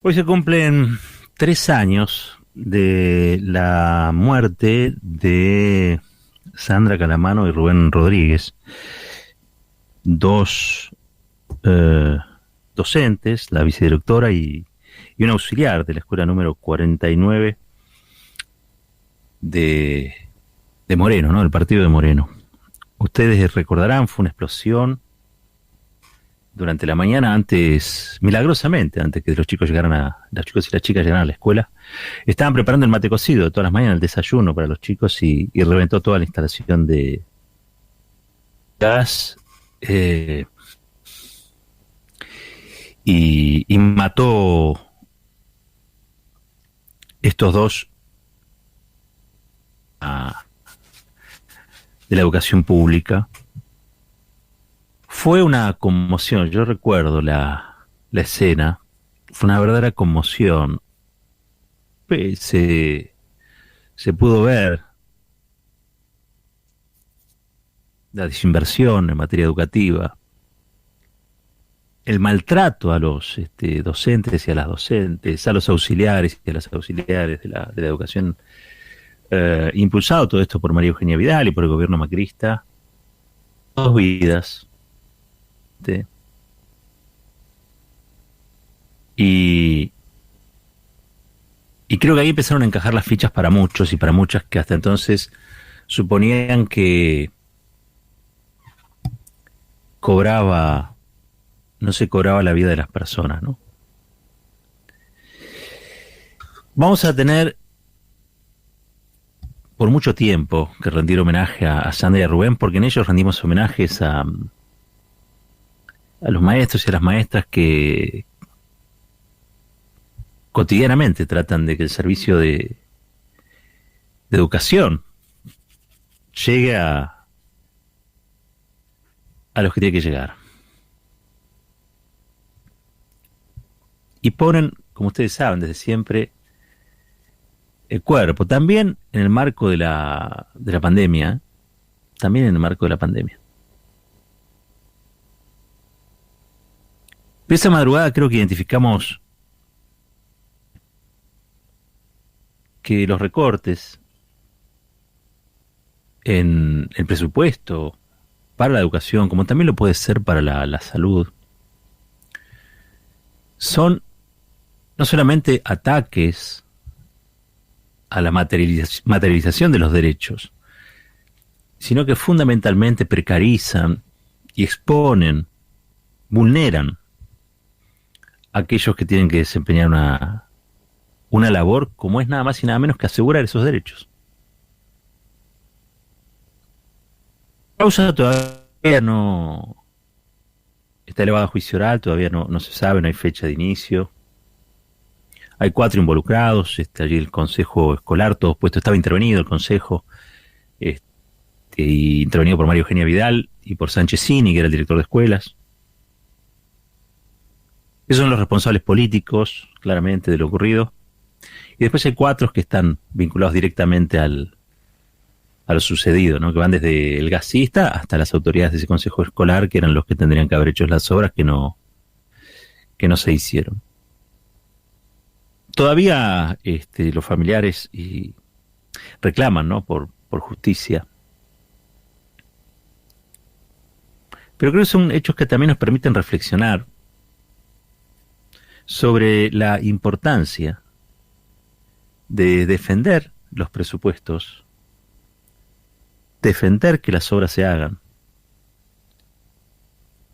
Hoy se cumplen 3 años de la muerte de Sandra Calamano y Rubén Rodríguez, dos eh, docentes, la vicedirectora y un auxiliar de la escuela número 49 de, de Moreno, ¿no? El partido de Moreno. Ustedes recordarán, fue una explosión durante la mañana, milagrosamente, antes que los chicos los chicos y las chicas llegaran a la escuela. Estaban preparando el mate cocido de todas las mañanas, el desayuno para los chicos, y reventó toda la instalación de gas, y mató estos dos de la educación pública. Fue una conmoción, yo recuerdo la escena, fue una verdadera conmoción. Pues, se pudo ver la desinversión en materia educativa, el maltrato a los docentes y a las docentes, a los auxiliares y a las auxiliares de la educación, impulsado todo esto por María Eugenia Vidal y por el gobierno macrista. Dos vidas. ¿Sí? Y, y creo que ahí empezaron a encajar las fichas para muchos y para muchas que hasta entonces suponían que cobraba, no se cobraba la vida de las personas, ¿no? Vamos a tener por mucho tiempo que rendir homenaje a Sandra y a Rubén, porque en ellos rendimos homenajes a los maestros y a las maestras que cotidianamente tratan de que el servicio de educación llegue a los que tiene que llegar. Y ponen, como ustedes saben, desde siempre el cuerpo, también en el marco de la pandemia, también en el marco de la pandemia. Pero esa madrugada creo que identificamos que los recortes en el presupuesto para la educación, como también lo puede ser para la salud, son no solamente ataques a la materialización de los derechos, sino que fundamentalmente precarizan y exponen, vulneran a aquellos que tienen que desempeñar una labor como es nada más y nada menos que asegurar esos derechos. La causa todavía no está elevada a juicio oral, todavía no se sabe, no hay fecha de inicio. Hay 4 involucrados, allí el consejo escolar, todo puesto, estaba intervenido el consejo, este, y intervenido por María Eugenia Vidal y por Sánchez Cini, que era el director de escuelas. Esos son los responsables políticos, claramente, de lo ocurrido. Y después hay 4 que están vinculados directamente a lo sucedido, ¿no? Que van desde el gasista hasta las autoridades de ese consejo escolar, que eran los que tendrían que haber hecho las obras que no se hicieron. Todavía los familiares reclaman, ¿no? por justicia. Pero creo que son hechos que también nos permiten reflexionar sobre la importancia de defender los presupuestos, defender que las obras se hagan,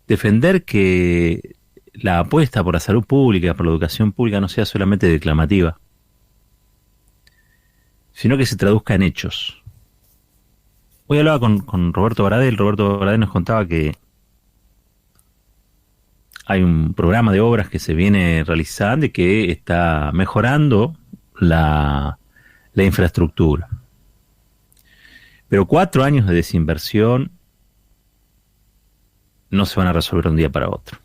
defender que la apuesta por la salud pública, por la educación pública, no sea solamente declamativa, sino que se traduzca en hechos. Hoy hablaba con Roberto Baradel. Roberto Baradel nos contaba que hay un programa de obras que se viene realizando y que está mejorando la infraestructura. Pero 4 años de desinversión no se van a resolver de un día para otro.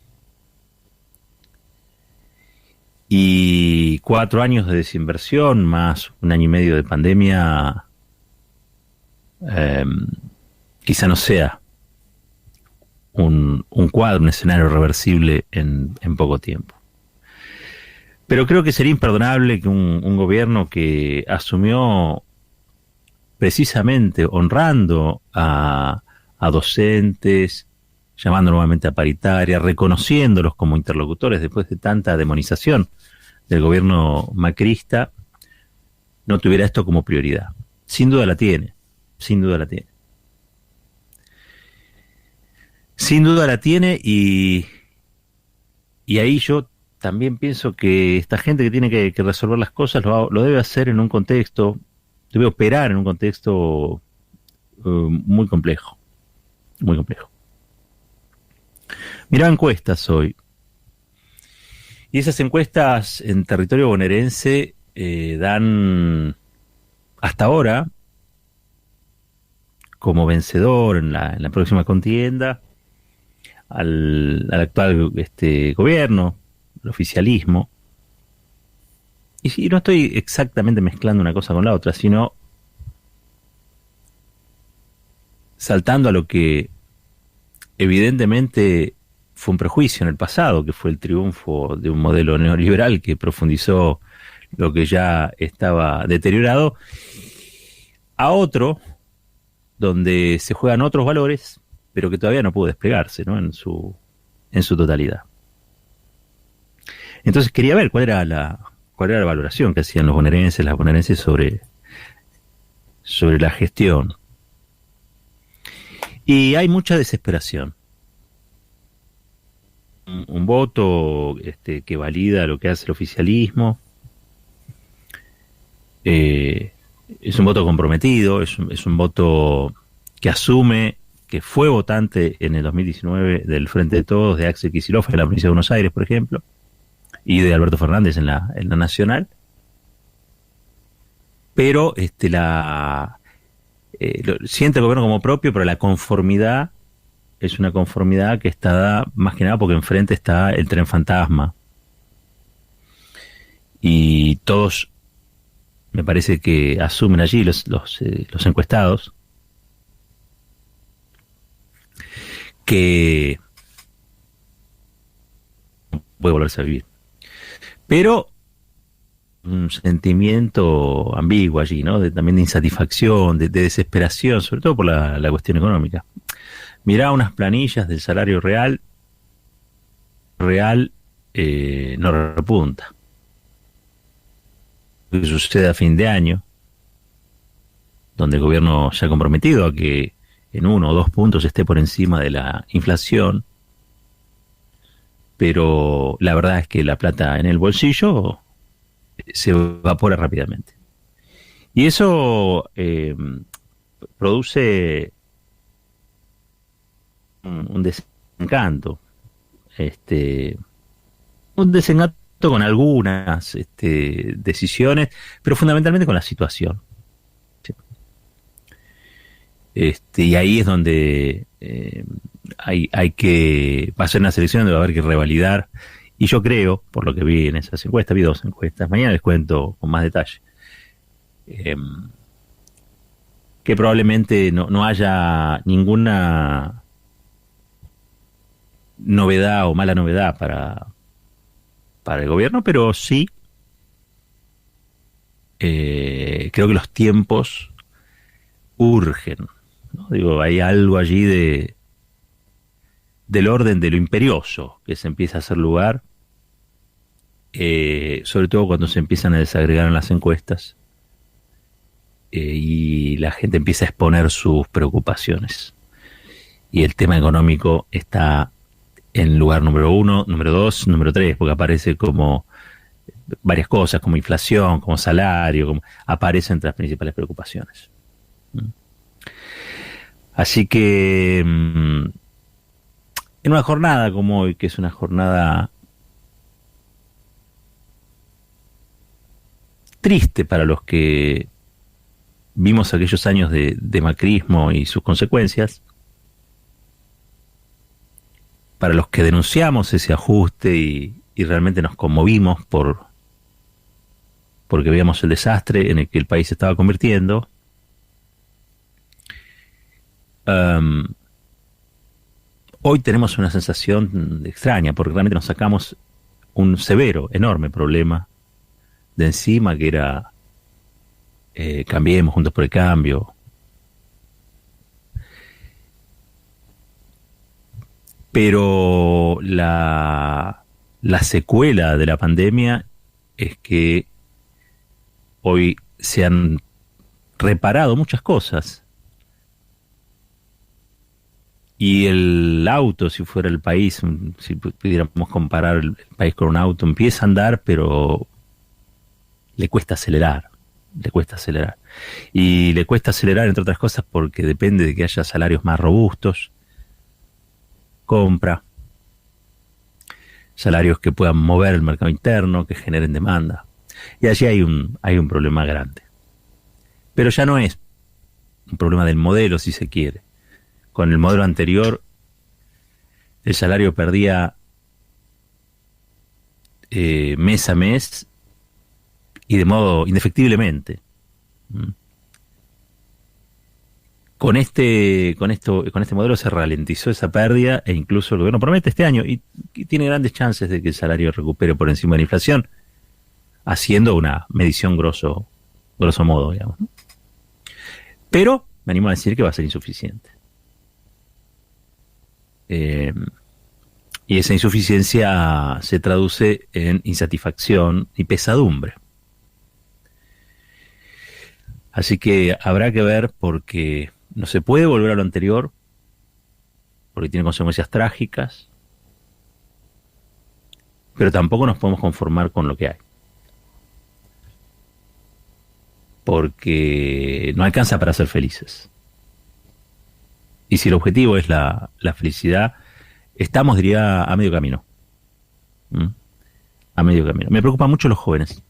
Y 4 años de desinversión más 1 año y medio de pandemia, quizá no sea un cuadro, un escenario reversible en poco tiempo. Pero creo que sería imperdonable que un gobierno que asumió precisamente honrando a docentes, llamando nuevamente a paritaria, reconociéndolos como interlocutores después de tanta demonización del gobierno macrista, no tuviera esto como prioridad. Sin duda la tiene, sin duda la tiene. Sin duda la tiene y ahí yo también pienso que esta gente que tiene que resolver las cosas lo debe hacer en un contexto, debe operar en un contexto muy complejo, muy complejo. Miraba encuestas hoy y esas encuestas en territorio bonaerense dan hasta ahora como vencedor en la próxima contienda al actual gobierno, el oficialismo. Y no estoy exactamente mezclando una cosa con la otra, sino saltando a lo que evidentemente fue un prejuicio en el pasado, que fue el triunfo de un modelo neoliberal que profundizó lo que ya estaba deteriorado, a otro donde se juegan otros valores, pero que todavía no pudo desplegarse, ¿no? En su totalidad. Entonces quería ver cuál era la valoración que hacían los bonaerenses, las bonaerenses sobre la gestión. Y hay mucha desesperación. Un voto que valida lo que hace el oficialismo. Es un voto comprometido, es un voto que asume que fue votante en el 2019 del Frente de Todos, de Axel Kicillof en la provincia de Buenos Aires, por ejemplo, y de Alberto Fernández en la Nacional. Pero siente el gobierno como propio, pero la conformidad es una conformidad que está dada más que nada porque enfrente está el tren fantasma. Y todos, me parece que asumen allí, los encuestados, que puede volverse a vivir. Pero un sentimiento ambiguo allí, ¿no? También de insatisfacción, de desesperación, sobre todo por la cuestión económica. Mirá unas planillas del salario real no repunta. Lo que sucede a fin de año, donde el gobierno se ha comprometido a que en 1 o 2 puntos esté por encima de la inflación, pero la verdad es que la plata en el bolsillo se evapora rápidamente. Y eso produce un desencanto, un desencanto con algunas decisiones, pero fundamentalmente con la situación. ¿Sí? Y ahí es donde hay que pasar una selección donde va a haber que revalidar. Y yo creo, por lo que vi en esas encuestas, vi 2 encuestas, mañana les cuento con más detalle, que probablemente no haya ninguna novedad o mala novedad para el gobierno, pero sí creo que los tiempos urgen, ¿no? Digo, hay algo allí del orden de lo imperioso que se empieza a hacer lugar, sobre todo cuando se empiezan a desagregar en las encuestas y la gente empieza a exponer sus preocupaciones. Y el tema económico está en lugar número 1, número 2, número 3, porque aparece como varias cosas, como inflación, como salario, aparecen entre las principales preocupaciones. Así que en una jornada como hoy, que es una jornada triste para los que vimos aquellos años de macrismo y sus consecuencias, para los que denunciamos ese ajuste y realmente nos conmovimos porque veíamos el desastre en el que el país se estaba convirtiendo, hoy tenemos una sensación extraña, porque realmente nos sacamos un severo, enorme problema de encima, que era Cambiemos, Juntos por el Cambio. Pero la secuela de la pandemia es que hoy se han reparado muchas cosas. Y el auto, si fuera el país, si pudiéramos comparar el país con un auto, empieza a andar, pero le cuesta acelerar. Le cuesta acelerar. Y le cuesta acelerar, entre otras cosas, porque depende de que haya salarios más robustos, compra, salarios que puedan mover el mercado interno, que generen demanda. Y allí hay un problema grande. Pero ya no es un problema del modelo, si se quiere. Con el modelo anterior, el salario perdía mes a mes y de modo indefectiblemente. Con este modelo se ralentizó esa pérdida, e incluso el gobierno promete este año y tiene grandes chances de que el salario recupere por encima de la inflación, haciendo una medición grosso modo, digamos. Pero me animo a decir que va a ser insuficiente. Y esa insuficiencia se traduce en insatisfacción y pesadumbre. Así que habrá que ver, porque no se puede volver a lo anterior, porque tiene consecuencias trágicas, pero tampoco nos podemos conformar con lo que hay, porque no alcanza para ser felices. Y si el objetivo es la felicidad, estamos, diría, a medio camino. A medio camino. Me preocupan mucho los jóvenes.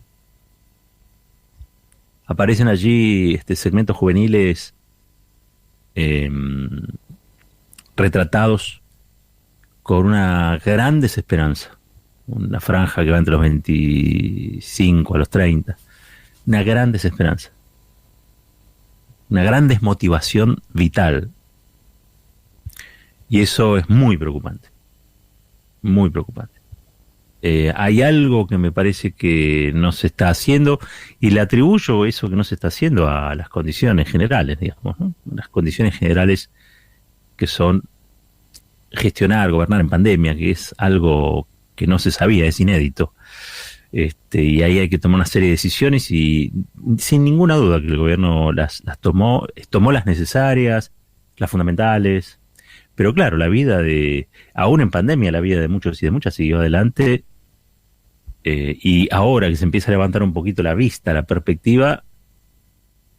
Aparecen allí segmentos juveniles retratados con una gran desesperanza. Una franja que va entre los 25 a los 30. Una gran desesperanza. Una gran desmotivación vital. Y eso es muy preocupante. Muy preocupante. Hay algo que me parece que no se está haciendo, y le atribuyo eso que no se está haciendo a las condiciones generales, digamos, ¿no? Las condiciones generales que son gestionar, gobernar en pandemia, que es algo que no se sabía, es inédito. Y ahí hay que tomar una serie de decisiones, y sin ninguna duda que el gobierno las tomó las necesarias, las fundamentales. Pero claro, la vida aún en pandemia, la vida de muchos y de muchas siguió adelante, y ahora que se empieza a levantar un poquito la vista, la perspectiva,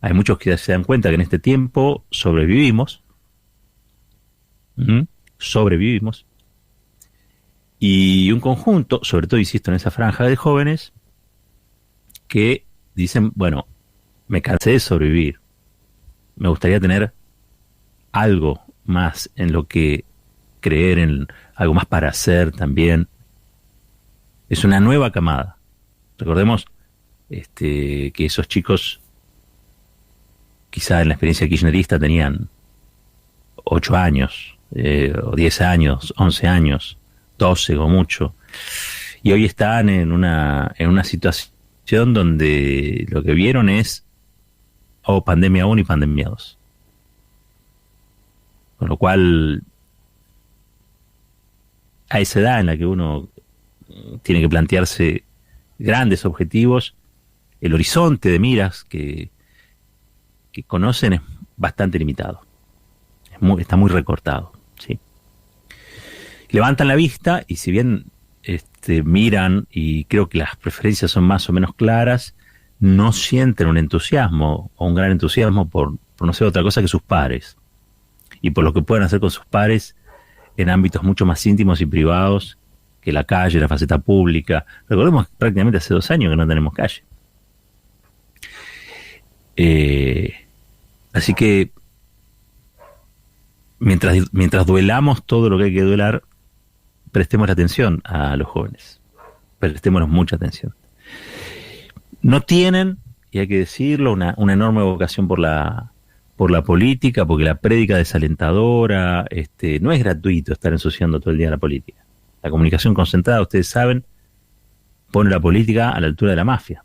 hay muchos que se dan cuenta que en este tiempo sobrevivimos, y un conjunto, sobre todo insisto en esa franja de jóvenes, que dicen, bueno, me cansé de sobrevivir, me gustaría tener algo más en lo que creer, en algo más para hacer también. Es una nueva camada. Recordemos que esos chicos, quizá en la experiencia kirchnerista, tenían 8 años, o 10 años, 11 años, 12 o mucho, y hoy están en una situación donde lo que vieron es pandemia 1 y pandemia 2. Con lo cual, a esa edad en la que uno tiene que plantearse grandes objetivos, el horizonte de miras que conocen es bastante limitado. Está muy recortado, ¿sí? Levantan la vista, y si bien miran, y creo que las preferencias son más o menos claras, no sienten un entusiasmo o un gran entusiasmo por no ser otra cosa que sus pares, y por lo que pueden hacer con sus pares en ámbitos mucho más íntimos y privados que la calle, la faceta pública. Recordemos que prácticamente hace 2 años que no tenemos calle. Así que mientras duelamos todo lo que hay que duelar, prestemos la atención a los jóvenes. Prestémonos mucha atención. No tienen, y hay que decirlo, una enorme vocación por la política, porque la prédica desalentadora, no es gratuito estar ensuciando todo el día la política. La comunicación concentrada, ustedes saben, pone la política a la altura de la mafia.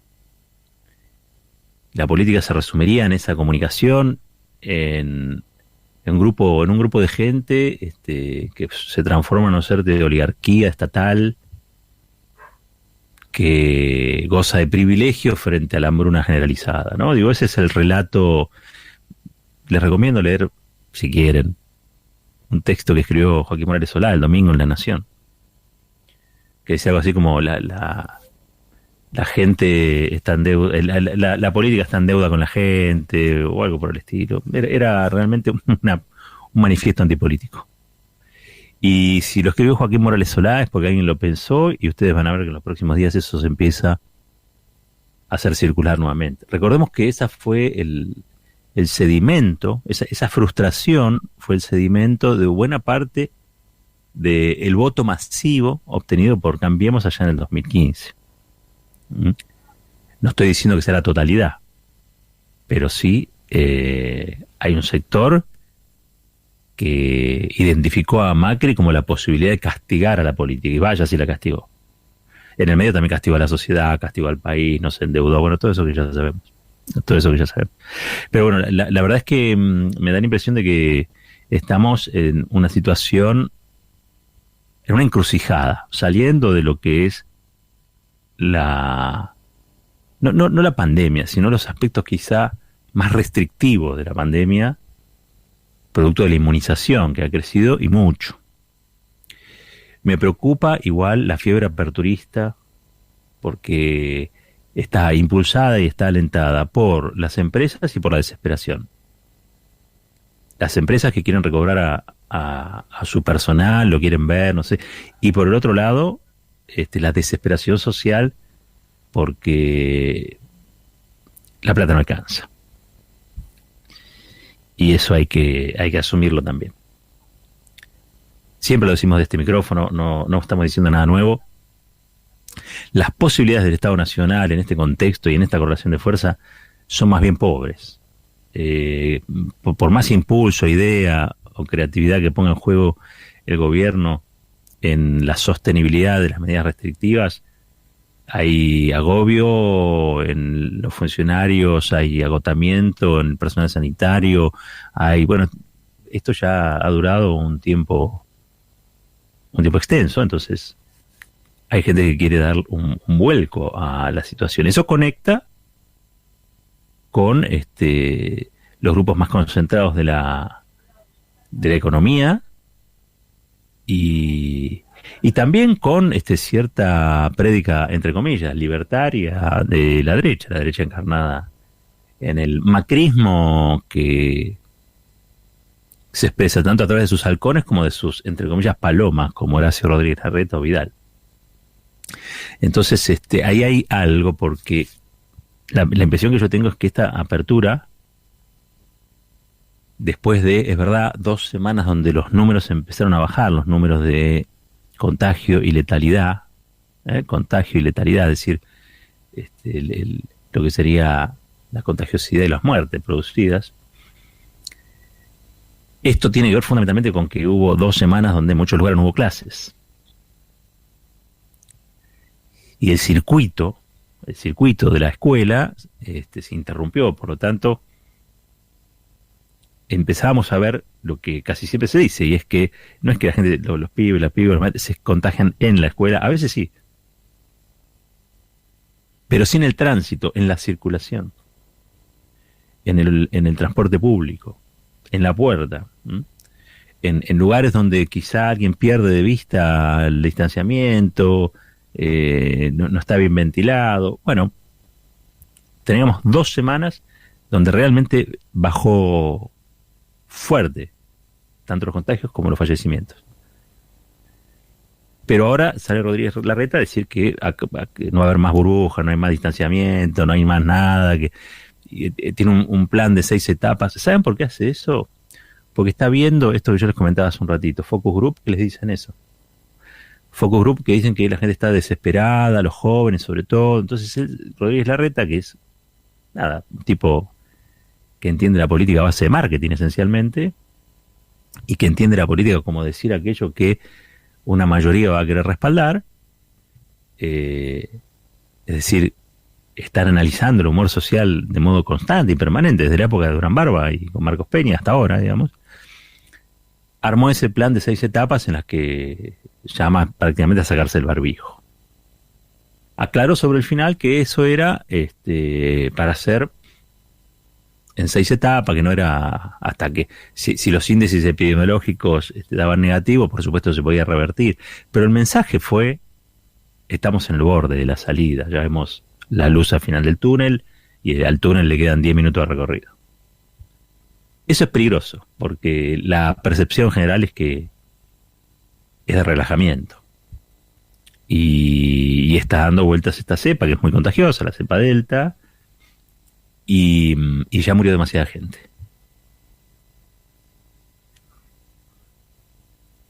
La política se resumiría en esa comunicación, en un grupo de gente que se transforma en una suerte de oligarquía estatal que goza de privilegios frente a la hambruna generalizada, ¿no? Digo, ese es el relato. Les recomiendo leer, si quieren, un texto que escribió Joaquín Morales Solá el domingo en La Nación, que decía algo así como la gente está en deuda, la política está en deuda con la gente, o algo por el estilo. Era realmente un manifiesto antipolítico. Y si lo escribió Joaquín Morales Solá es porque alguien lo pensó, y ustedes van a ver que en los próximos días eso se empieza a hacer circular nuevamente. Recordemos que esa fue el sedimento, esa frustración fue el sedimento de buena parte del voto masivo obtenido por Cambiemos allá en el 2015. No estoy diciendo que sea la totalidad, pero sí hay un sector que identificó a Macri como la posibilidad de castigar a la política, y vaya si la castigó. En el medio también castigó a la sociedad, castigó al país, nos endeudó, bueno, todo eso que ya sabemos. Todo eso que ya sabemos. Pero bueno, la verdad es que me da la impresión de que estamos en una situación, en una encrucijada, saliendo de lo que es no la pandemia, sino los aspectos quizá más restrictivos de la pandemia, producto de la inmunización que ha crecido y mucho. Me preocupa igual la fiebre aperturista, porque está impulsada y está alentada por las empresas y por la desesperación. Las empresas que quieren recobrar a su personal, lo quieren ver, no sé. Y por el otro lado, la desesperación social, porque la plata no alcanza. Y eso hay que asumirlo también. Siempre lo decimos de este micrófono, no estamos diciendo nada nuevo. Las posibilidades del Estado Nacional en este contexto y en esta correlación de fuerza son más bien pobres. Por más impulso, idea o creatividad que ponga en juego el gobierno en la sostenibilidad de las medidas restrictivas, hay agobio en los funcionarios, hay agotamiento en el personal sanitario, esto ya ha durado un tiempo extenso, entonces hay gente que quiere dar un vuelco a la situación. Eso conecta con los grupos más concentrados de la economía y también con cierta prédica, entre comillas, libertaria de la derecha encarnada en el macrismo, que se expresa tanto a través de sus halcones como de sus, entre comillas, palomas, como Horacio Rodríguez Larreta o Vidal. Entonces, ahí hay algo, porque la impresión que yo tengo es que esta apertura, después de, es verdad, 2 semanas donde los números empezaron a bajar, los números de contagio y letalidad, es decir, lo que sería la contagiosidad y las muertes producidas. Esto tiene que ver fundamentalmente con que hubo 2 semanas donde en muchos lugares no hubo clases. Y el circuito de la escuela se interrumpió, por lo tanto empezamos a ver lo que casi siempre se dice, y es que no es que la gente, los pibes, las pibas, se contagian en la escuela, a veces sí, pero sí en el tránsito, en la circulación, en el transporte público, en la puerta, en lugares donde quizá alguien pierde de vista el distanciamiento, no está bien ventilado. Bueno, teníamos 2 semanas donde realmente bajó fuerte tanto los contagios como los fallecimientos. Pero ahora sale Rodríguez Larreta a decir que no va a haber más burbuja, no hay más distanciamiento, no hay más nada, que tiene un plan de 6 etapas. ¿Saben por qué hace eso? Porque está viendo esto que yo les comentaba hace un ratito, Focus Group, que les dicen eso. Focus Group que dicen que la gente está desesperada, los jóvenes sobre todo. Entonces Rodríguez Larreta, que es un tipo que entiende la política a base de marketing esencialmente, y que entiende la política como decir aquello que una mayoría va a querer respaldar, es decir, estar analizando el humor social de modo constante y permanente, desde la época de Durán Barba y con Marcos Peña hasta ahora, digamos, armó ese plan de 6 etapas en las que llama prácticamente a sacarse el barbijo. Aclaró sobre el final que eso era para hacer en 6 etapas, que no era hasta que, si los índices epidemiológicos daban negativo, por supuesto se podía revertir, pero el mensaje fue: estamos en el borde de la salida, ya vemos la luz al final del túnel y al túnel le quedan 10 minutos de recorrido. Eso es peligroso, porque la percepción general es que es de relajamiento. Y está dando vueltas esta cepa, que es muy contagiosa, la cepa Delta, y ya murió demasiada gente.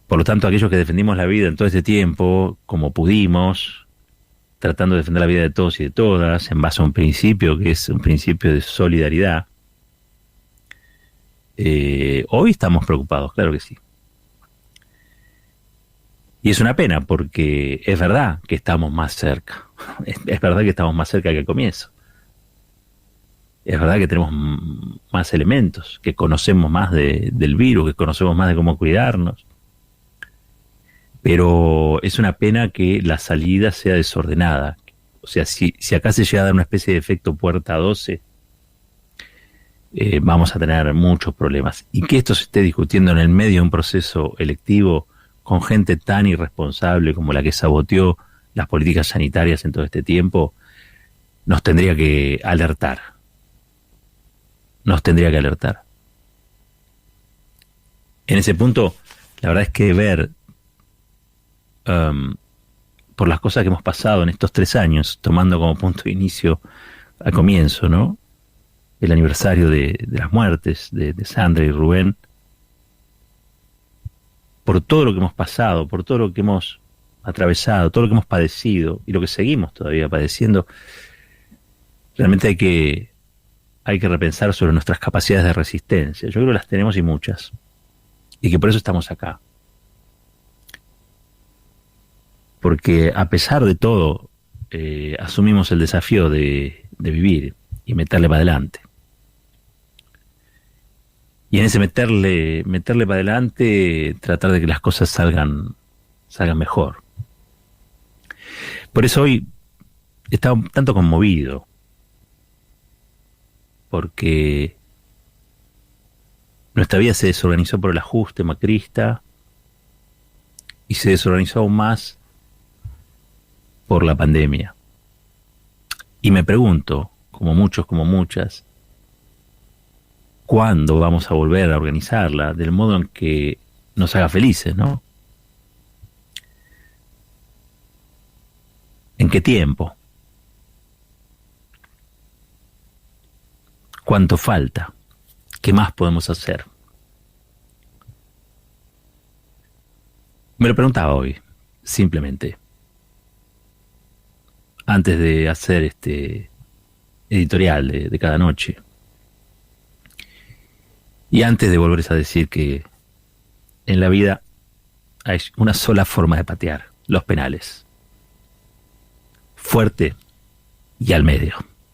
Por lo tanto, aquellos que defendimos la vida en todo este tiempo, como pudimos, tratando de defender la vida de todos y de todas, en base a un principio que es un principio de solidaridad, hoy estamos preocupados, claro que sí. Y es una pena, porque es verdad que estamos más cerca. Es verdad que estamos más cerca que al comienzo. Es verdad que tenemos más elementos, que conocemos más del virus, que conocemos más de cómo cuidarnos. Pero es una pena que la salida sea desordenada. O sea, si acá se llega a dar una especie de efecto puerta 12, vamos a tener muchos problemas. Y que esto se esté discutiendo en el medio de un proceso electivo con gente tan irresponsable como la que saboteó las políticas sanitarias en todo este tiempo, nos tendría que alertar. Nos tendría que alertar. En ese punto, la verdad es que ver por las cosas que hemos pasado en estos 3 años, tomando como punto de inicio al comienzo, ¿no?, el aniversario de las muertes de Sandra y Rubén, por todo lo que hemos pasado, por todo lo que hemos atravesado, todo lo que hemos padecido y lo que seguimos todavía padeciendo, realmente hay que repensar sobre nuestras capacidades de resistencia. Yo creo que las tenemos, y muchas, y que por eso estamos acá. Porque a pesar de todo, asumimos el desafío de vivir y meterle para adelante. Y en ese meterle para adelante, tratar de que las cosas salgan mejor. Por eso hoy he estado un tanto conmovido, porque nuestra vida se desorganizó por el ajuste macrista y se desorganizó aún más por la pandemia. Y me pregunto, como muchos, como muchas, ¿cuándo vamos a volver a organizarla del modo en que nos haga felices, ¿no? ¿En qué tiempo? ¿Cuánto falta? ¿Qué más podemos hacer? Me lo preguntaba hoy, simplemente, antes de hacer este editorial de cada noche. Y antes de volverles a decir que en la vida hay una sola forma de patear: los penales. Fuerte y al medio.